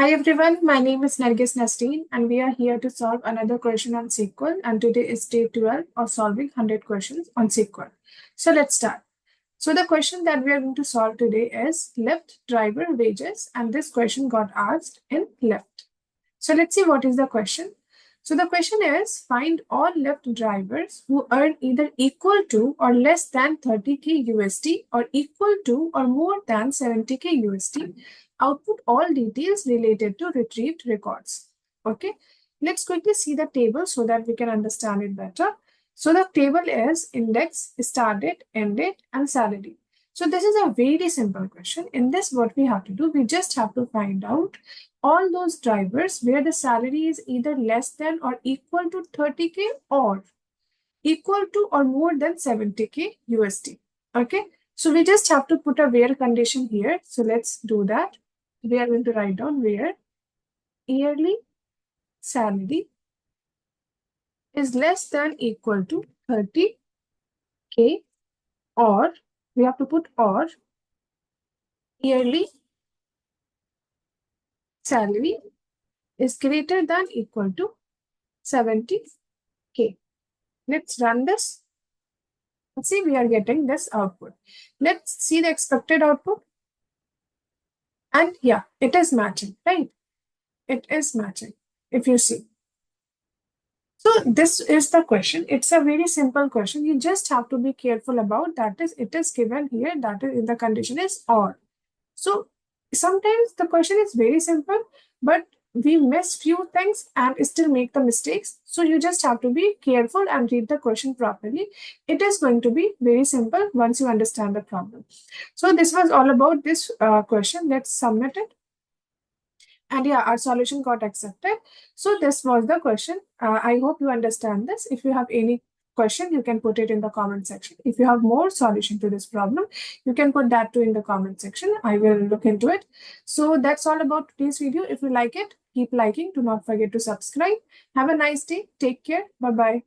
Hi everyone, my name is Nargis Nasteen and we are here to solve another question on SQL, and today is day 12 of solving 100 questions on SQL. So let's start. So the question that we are going to solve today is Lyft driver wages, and this question got asked in Lyft. So let's see what is the question. So the question is find all Lyft drivers who earn either equal to or less than 30k USD or equal to or more than 70k USD. Output all details related to retrieved records. Okay, let's quickly see the table so that we can understand it better. So the table is index, start date, end date, and salary. So this is a very simple question. In this, what we have to do, we just have to find out all those drivers where the salary is either less than or equal to 30k or equal to or more than 70k USD. Okay, so we just have to put a where condition here. So let's do that. We are going to write down where yearly salary is less than equal to 30k, or we have to put or yearly salary is greater than equal to 70k. Let's run this. Let's see, we are getting this output. Let's see the expected output. And yeah, it is matching, right? It is matching, if you see. So this is the question. It's a very simple question. You just have to be careful about that is it is given here, that is in the condition is or. So sometimes the question is very simple, but we miss few things and still make the mistakes. So you just have to be careful and read the question properly. It is going to be very simple once you understand the problem. So this was all about this question. Let's submit it. And yeah, our solution got accepted. So this was the question. I hope you understand this. If you have any question, you can put it in the comment section. If you have more solution to this problem, you can put that too in the comment section. I will look into it. So that's all about today's video. If you like it, keep liking. Do not forget to subscribe. Have a nice day. Take care. Bye-bye.